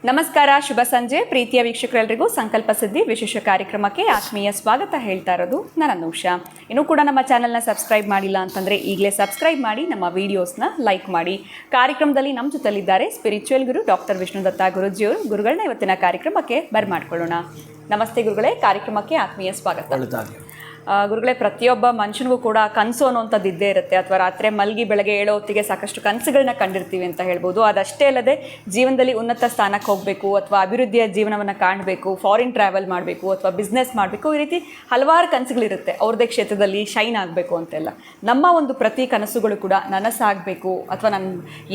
ನಮಸ್ಕಾರ, ಶುಭ ಸಂಜೆ ಪ್ರೀತಿಯ ವೀಕ್ಷಕರೆಲ್ಲರಿಗೂ ಸಂಕಲ್ಪ ಸಿದ್ಧಿ ವಿಶೇಷ ಕಾರ್ಯಕ್ರಮಕ್ಕೆ ಆತ್ಮೀಯ ಸ್ವಾಗತ ಹೇಳ್ತಾ ಇರೋದು ನಾನು ಅನೂಷಾ. ಇನ್ನೂ ಕೂಡ ನಮ್ಮ ಚಾನಲ್ನ ಸಬ್ಸ್ಕ್ರೈಬ್ ಮಾಡಿಲ್ಲ ಅಂತಂದರೆ ಈಗಲೇ ಸಬ್ಸ್ಕ್ರೈಬ್ ಮಾಡಿ, ನಮ್ಮ ವೀಡಿಯೋಸ್ನ ಲೈಕ್ ಮಾಡಿ. ಕಾರ್ಯಕ್ರಮದಲ್ಲಿ ನಮ್ಮ ಜೊತೆಲಿದ್ದಾರೆ ಸ್ಪಿರಿಚುವಲ್ ಗುರು ಡಾಕ್ಟರ್ ವಿಷ್ಣುದತ್ತ ಗುರುಜಿಯವರು. ಗುರುಗಳನ್ನ ಇವತ್ತಿನ ಕಾರ್ಯಕ್ರಮಕ್ಕೆ ಬರ್ಮಾಡ್ಕೊಳ್ಳೋಣ. ನಮಸ್ತೆ ಗುರುಗಳೇ, ಕಾರ್ಯಕ್ರಮಕ್ಕೆ ಆತ್ಮೀಯ ಸ್ವಾಗತ. ಗುರುಗಳೇ, ಪ್ರತಿಯೊಬ್ಬ ಮನುಷ್ಯನಿಗೂ ಕೂಡ ಕನಸು ಅನ್ನೋಂಥದ್ದು ಇದ್ದೇ ಇರುತ್ತೆ, ಅಥವಾ ರಾತ್ರಿ ಮಲಗಿ ಬೆಳಗ್ಗೆ ಏಳೋ ಹೊತ್ತಿಗೆ ಸಾಕಷ್ಟು ಕನಸುಗಳನ್ನ ಕಂಡಿರ್ತೀವಿ ಅಂತ ಹೇಳ್ಬೋದು. ಅದಷ್ಟೇ ಅಲ್ಲದೆ ಜೀವನದಲ್ಲಿ ಉನ್ನತ ಸ್ಥಾನಕ್ಕೆ ಹೋಗಬೇಕು, ಅಥವಾ ಅಭಿವೃದ್ಧಿಯ ಜೀವನವನ್ನು ಕಾಣಬೇಕು, ಫಾರಿನ್ ಟ್ರಾವೆಲ್ ಮಾಡಬೇಕು, ಅಥವಾ ಬಿಸ್ನೆಸ್ ಮಾಡಬೇಕು, ಈ ರೀತಿ ಹಲವಾರು ಕನಸುಗಳಿರುತ್ತೆ. ಅವ್ರದ್ದೇ ಕ್ಷೇತ್ರದಲ್ಲಿ ಶೈನ್ ಆಗಬೇಕು ಅಂತೆಲ್ಲ. ನಮ್ಮ ಒಂದು ಪ್ರತಿ ಕನಸುಗಳು ಕೂಡ ನನಸಾಗಬೇಕು, ಅಥವಾ ನಾನು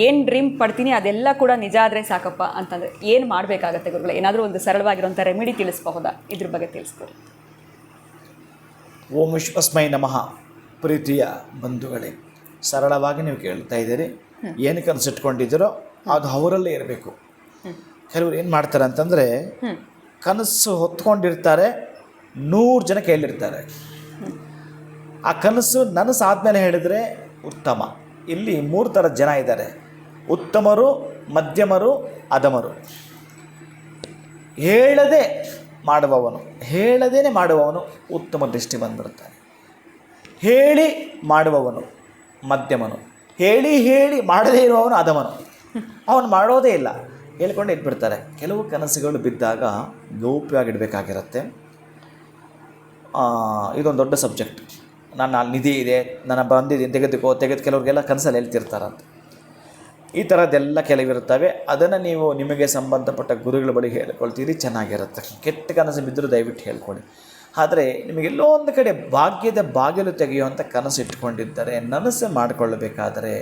ಏನು ಡ್ರೀಮ್ ಪಡ್ತೀನಿ ಅದೆಲ್ಲ ಕೂಡ ನಿಜ ಆದರೆ ಸಾಕಪ್ಪ ಅಂತಂದರೆ ಏನು ಮಾಡಬೇಕಾಗತ್ತೆ ಗುರುಗಳೇ? ಏನಾದರೂ ಒಂದು ಸರಳವಾಗಿರುವಂಥ ರೆಮಿಡಿ ತಿಳಿಸ್ಬಹುದಾ? ಇದ್ರ ಬಗ್ಗೆ ತಿಳಿಸ್ಕೊಡಿ. ಓಂ ವಿಶ್ವಸ್ಮೈ ನಮಃ. ಪ್ರೀತಿಯ ಬಂಧುಗಳೇ, ಸರಳವಾಗಿ ನೀವು ಕೇಳ್ತಾ ಇದ್ದೀರಿ. ಏನು ಕನಸಿಟ್ಕೊಂಡಿದ್ದೀರೋ ಅದು ಅವರಲ್ಲೇ ಇರಬೇಕು. ಕೆಲವರು ಏನು ಮಾಡ್ತಾರೆ ಅಂತಂದರೆ, ಕನಸು ಹೊತ್ಕೊಂಡಿರ್ತಾರೆ, 100 ಜನ ಕೈಲಿರ್ತಾರೆ. ಆ ಕನಸು ನನಸಾದ್ಮೇಲೆ ಹೇಳಿದರೆ ಉತ್ತಮ. ಇಲ್ಲಿ 3 ಥರದ ಜನ ಇದ್ದಾರೆ: ಉತ್ತಮರು, ಮಧ್ಯಮರು, ಅಧಮರು. ಹೇಳದೆ ಮಾಡುವವನು, ಹೇಳದೇನೆ ಮಾಡುವವನು ಉತ್ತಮ ದೃಷ್ಟಿ ಬಂದ್ಬಿಡ್ತಾನೆ. ಹೇಳಿ ಮಾಡುವವನು ಮಧ್ಯಮನು, ಹೇಳಿ ಮಾಡದೇ ಇರುವವನು ಅಧಮನು. ಅವನು ಮಾಡೋದೇ ಇಲ್ಲ, ಹೇಳ್ಕೊಂಡು ಇಟ್ಬಿಡ್ತಾರೆ. ಕೆಲವು ಕನಸುಗಳು ಬಿದ್ದಾಗ ಗೌಪ್ಯವಾಗಿಡಬೇಕಾಗಿರುತ್ತೆ. ಇದೊಂದು ದೊಡ್ಡ ಸಬ್ಜೆಕ್ಟ್. ನನ್ನ ನಿಧಿ ಇದೆ, ನನ್ನ ಬಂದಿದ್ದೀನಿ, ತೆಗೆದು ಕೆಲವ್ರಿಗೆಲ್ಲ ಕನಸಲ್ಲಿ ಹೇಳ್ತಿರ್ತಾರಂತೆ. ಈ ಥರದ್ದೆಲ್ಲ ಕೆಲವಿರುತ್ತವೆ. ಅದನ್ನು ನೀವು ನಿಮಗೆ ಸಂಬಂಧಪಟ್ಟ ಗುರುಗಳ ಬಳಿ ಹೇಳ್ಕೊಳ್ತೀರಿ, ಚೆನ್ನಾಗಿರುತ್ತೆ. ಕೆಟ್ಟ ಕನಸು ಬಿದ್ದರೂ ದಯವಿಟ್ಟು ಹೇಳ್ಕೊಳ್ಳಿ. ಆದರೆ ನಿಮಗೆಲ್ಲೋ ಒಂದು ಕಡೆ ಭಾಗ್ಯದ ಬಾಗಿಲು ತೆಗೆಯುವಂಥ ಕನಸು ಇಟ್ಕೊಂಡಿದ್ದರೆ, ನನಸು ಮಾಡಿಕೊಳ್ಳಬೇಕಾದರೆ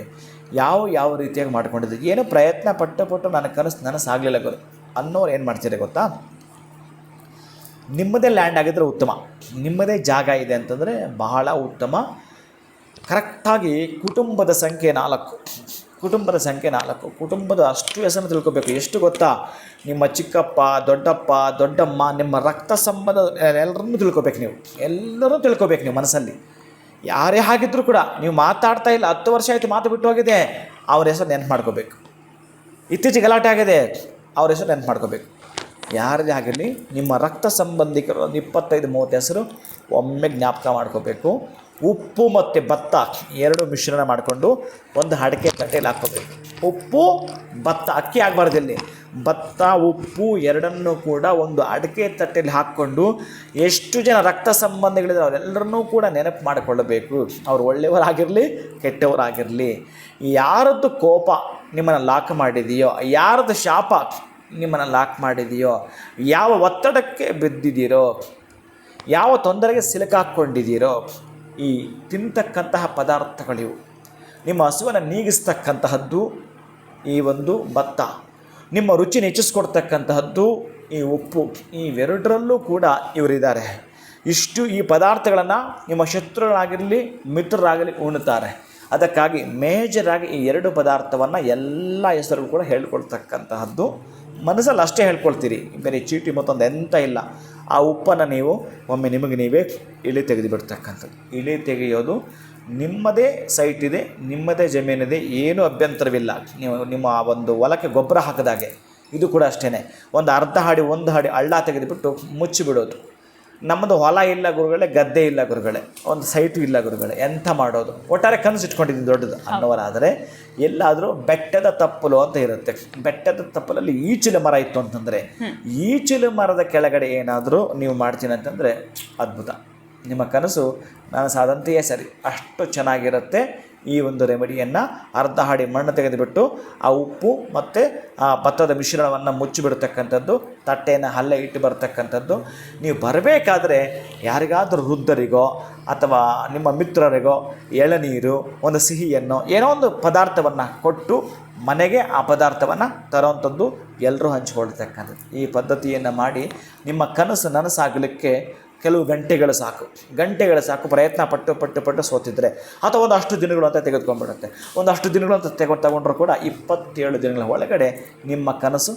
ಯಾವ ರೀತಿಯಾಗಿ ಮಾಡ್ಕೊಂಡಿದ್ದೆ, ಏನೋ ಪ್ರಯತ್ನ ಪಟ್ಟು ನನ್ನ ಕನಸು ನನಸಾಗಲಿಲ್ಲ ಗುರು ಅನ್ನೋರು ಏನು ಮಾಡ್ತೀರಿ ಗೊತ್ತಾ? ನಿಮ್ಮದೇ ಲ್ಯಾಂಡ್ ಆಗಿದ್ದರೆ ಉತ್ತಮ, ನಿಮ್ಮದೇ ಜಾಗ ಇದೆ ಅಂತಂದರೆ ಬಹಳ ಉತ್ತಮ. ಕರೆಕ್ಟಾಗಿ ಕುಟುಂಬದ ಸಂಖ್ಯೆ 4. ಕುಟುಂಬದ ಅಷ್ಟು ಹೆಸರನ್ನು ತಿಳ್ಕೊಬೇಕು. ಎಷ್ಟು ಗೊತ್ತಾ? ನಿಮ್ಮ ಚಿಕ್ಕಪ್ಪ, ದೊಡ್ಡಪ್ಪ, ದೊಡ್ಡಮ್ಮ, ನಿಮ್ಮ ರಕ್ತ ಸಂಬಂಧ ಎಲ್ಲರನ್ನೂ ತಿಳ್ಕೊಬೇಕು. ಎಲ್ಲರೂ ತಿಳ್ಕೊಬೇಕು ನೀವು ಮನಸ್ಸಲ್ಲಿ. ಯಾರೇ ಆಗಿದ್ದರೂ ಕೂಡ, ನೀವು ಮಾತಾಡ್ತಾ ಇಲ್ಲ, 10 ವರ್ಷ ಆಯಿತು ಮಾತು ಬಿಟ್ಟು ಹೋಗಿದೆ, ಅವ್ರ ಹೆಸರು ನೆನಪು ಮಾಡ್ಕೋಬೇಕು. ಇತ್ತೀಚೆಗೆ ಗಲಾಟೆ ಆಗಿದೆ, ಅವ್ರ ಹೆಸರು ನೆನಪು ಮಾಡ್ಕೋಬೇಕು. ಯಾರದೇ ಆಗಿರಲಿ, ನಿಮ್ಮ ರಕ್ತ ಸಂಬಂಧಿಕರು 25-30 ಹೆಸರು ಒಮ್ಮೆ ಜ್ಞಾಪಕ ಮಾಡ್ಕೋಬೇಕು. ಉಪ್ಪು ಮತ್ತು ಭತ್ತ 2 ಮಿಶ್ರಣ ಮಾಡಿಕೊಂಡು ಒಂದು ಅಡಿಕೆ ತಟ್ಟೆಯಲ್ಲಿ ಹಾಕ್ಕೋಬೇಕು. ಉಪ್ಪು ಭತ್ತ, ಅಕ್ಕಿ ಆಗಬಾರ್ದು ಇಲ್ಲಿ, ಭತ್ತ ಉಪ್ಪು ಎರಡನ್ನೂ ಕೂಡ ಒಂದು ಅಡಿಕೆ ತಟ್ಟೆಯಲ್ಲಿ ಹಾಕ್ಕೊಂಡು ಎಷ್ಟು ಜನ ರಕ್ತ ಸಂಬಂಧಿಗಳಿದ್ರೆ ಅವರೆಲ್ಲರನ್ನೂ ಕೂಡ ನೆನಪು ಮಾಡಿಕೊಳ್ಳಬೇಕು. ಅವರು ಒಳ್ಳೆಯವರಾಗಿರಲಿ ಕೆಟ್ಟವರಾಗಿರಲಿ. ಯಾರದ್ದು ಕೋಪ ನಿಮ್ಮನ್ನು ಲಾಕ್ ಮಾಡಿದೆಯೋ, ಯಾರದ್ದು ಶಾಪ ನಿಮ್ಮನ್ನು ಲಾಕ್ ಮಾಡಿದೆಯೋ, ಯಾವ ಒತ್ತಡಕ್ಕೆ ಬಿದ್ದಿದ್ದೀರೋ, ಯಾವ ತೊಂದರೆಗೆ ಸಿಲುಕಾಕ್ಕೊಂಡಿದ್ದೀರೋ, ಈ ತಿಂತಕ್ಕಂತಹ ಪದಾರ್ಥಗಳಿವು. ನಿಮ್ಮ ಹಸುವನ್ನು ನೀಗಿಸ್ತಕ್ಕಂತಹದ್ದು ಈ ಒಂದು ಭತ್ತ, ನಿಮ್ಮ ರುಚಿನ ಹೆಚ್ಚಿಸ್ಕೊಡ್ತಕ್ಕಂತಹದ್ದು ಈ ಉಪ್ಪು. ಇವೆರಡರಲ್ಲೂ ಕೂಡ ಇವರಿದ್ದಾರೆ. ಈ ಪದಾರ್ಥಗಳನ್ನು ನಿಮ್ಮ ಶತ್ರುಗಳಾಗಿರಲಿ ಮಿತ್ರರಾಗಲಿ ಉಣ್ತಾರೆ. ಅದಕ್ಕಾಗಿ ಮೇಜರಾಗಿ ಈ 2 ಪದಾರ್ಥವನ್ನು ಎಲ್ಲ ಹೆಸರು ಕೂಡ ಹೇಳ್ಕೊಳ್ತಕ್ಕಂತಹದ್ದು. ಮನಸ್ಸಲ್ಲಿ ಅಷ್ಟೇ ಹೇಳ್ಕೊಳ್ತೀರಿ, ಬೇರೆ ಚೀಟಿ ಮತ್ತೊಂದು ಎಂತ ಇಲ್ಲ. ಆ ಉಪ್ಪನ್ನು ನೀವು ಒಮ್ಮೆ ನಿಮಗೆ ನೀವೇ ಇಳಿ ತೆಗೆದು ಬಿಡ್ತಕ್ಕಂಥದ್ದು. ಇಳಿ ತೆಗೆಯೋದು ನಿಮ್ಮದೇ ಸೈಟ್ ಇದೆ, ನಿಮ್ಮದೇ ಜಮೀನಿದೆ, ಏನೂ ಅಭ್ಯಂತರವಿಲ್ಲ. ನೀವು ನಿಮ್ಮ ಒಂದು ಹೊಲಕ್ಕೆ ಗೊಬ್ಬರ ಹಾಕಿದಾಗೆ ಇದು ಕೂಡ ಅಷ್ಟೇ. ಒಂದು ಅರ್ಧ ಅಡಿ ಹಳ್ಳ ತೆಗೆದುಬಿಟ್ಟು ಮುಚ್ಚಿಬಿಡೋದು. ನಮ್ಮದು ಹೊಲ ಇಲ್ಲ ಗುರುಗಳೇ, ಗದ್ದೆ ಇಲ್ಲ ಗುರುಗಳೇ, ಒಂದು ಸೈಟು ಇಲ್ಲ ಗುರುಗಳೇ, ಎಂಥ ಮಾಡೋದು? ಒಟ್ಟಾರೆ ಕನಸು ಇಟ್ಕೊಂಡಿದ್ದೀನಿ ದೊಡ್ಡದು ಅನ್ನೋರಾದರೆ ಎಲ್ಲಾದರೂ ಬೆಟ್ಟದ ತಪ್ಪಲು ಅಂತ ಇರುತ್ತೆ. ಬೆಟ್ಟದ ತಪ್ಪಲಲ್ಲಿ ಈಚಿಲು ಮರ ಇತ್ತು ಅಂತಂದರೆ, ಈಚಿಲು ಮರದ ಕೆಳಗಡೆ ಏನಾದರೂ ನೀವು ಮಾಡ್ತೀನಿ ಅಂತಂದರೆ ಅದ್ಭುತ. ನಿಮ್ಮ ಕನಸು ನನಸಾದಂತೆಯೇ ಸರಿ, ಅಷ್ಟು ಚೆನ್ನಾಗಿರುತ್ತೆ. ಈ ಒಂದು ರೆಮಿಡಿಯನ್ನು ಅರ್ಧ ಅಡಿ ಮಣ್ಣು ತೆಗೆದುಬಿಟ್ಟು ಆ ಉಪ್ಪು ಮತ್ತು ಆ ಭತ್ತದ ಮಿಶ್ರಣವನ್ನು ಮುಚ್ಚಿಬಿಡ್ತಕ್ಕಂಥದ್ದು, ತಟ್ಟೆಯನ್ನು ಅಲ್ಲೇ ಇಟ್ಟು ಬರ್ತಕ್ಕಂಥದ್ದು. ನೀವು ಬರಬೇಕಾದ್ರೆ ಯಾರಿಗಾದರೂ ವೃದ್ಧರಿಗೋ ಅಥವಾ ನಿಮ್ಮ ಮಿತ್ರರಿಗೋ ಎಳನೀರು, ಒಂದು ಸಿಹಿಯನ್ನು, ಏನೋ ಒಂದು ಪದಾರ್ಥವನ್ನು ಕೊಟ್ಟು ಮನೆಗೆ ಆ ಪದಾರ್ಥವನ್ನು ತರೋವಂಥದ್ದು, ಎಲ್ಲರೂ ಹಂಚಿಕೊಳ್ತಕ್ಕಂಥದ್ದು. ಈ ಪದ್ಧತಿಯನ್ನು ಮಾಡಿ ನಿಮ್ಮ ಕನಸು ನನಸಾಗಲಿಕ್ಕೆ ಕೆಲವು ಗಂಟೆಗಳು ಸಾಕು. ಪ್ರಯತ್ನ ಪಟ್ಟು ಸೋತಿದ್ರೆ, ಅಥವಾ ಒಂದಷ್ಟು ದಿನಗಳು ಅಂತ ತೆಗೆದುಕೊಂಡ್ಬಿಡುತ್ತೆ. ಒಂದಷ್ಟು ದಿನಗಳು ಅಂತ ತಗೊಂಡ್ರೂ ಕೂಡ 27 ದಿನಗಳ ಒಳಗಡೆ ನಿಮ್ಮ ಕನಸು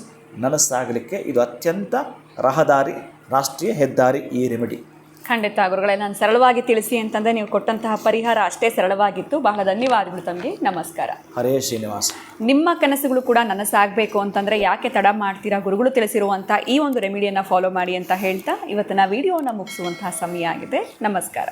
ನನಸಾಗಲಿಕ್ಕೆ ಇದು ಅತ್ಯಂತ ರಾಷ್ಟ್ರೀಯ ಹೆದ್ದಾರಿ ಈ ರೆಮಿಡಿ. ಖಂಡಿತ ಗುರುಗಳೇ, ನಾನು ಸರಳವಾಗಿ ತಿಳಿಸಿ ಅಂತಂದರೆ ನೀವು ಕೊಟ್ಟಂತಹ ಪರಿಹಾರ ಅಷ್ಟೇ ಸರಳವಾಗಿತ್ತು. ಬಹಳ ಧನ್ಯವಾದಗಳು ತಮಗೆ. ನಮಸ್ಕಾರ. ಹರೇ ಶ್ರೀನಿವಾಸ. ನಿಮ್ಮ ಕನಸುಗಳು ಕೂಡ ನನಸಾಗಬೇಕು ಅಂತಂದರೆ ಯಾಕೆ ತಡ ಮಾಡ್ತೀರಾ? ಗುರುಗಳು ತಿಳಿಸಿರುವಂಥ ಈ ಒಂದು ರೆಮಿಡಿಯನ್ನು ಫಾಲೋ ಮಾಡಿ ಅಂತ ಹೇಳ್ತಾ ಇವತ್ತಿನ ವಿಡಿಯೋನ ಮುಗಿಸುವಂತಹ ಸಮಯ ಆಗಿದೆ. ನಮಸ್ಕಾರ.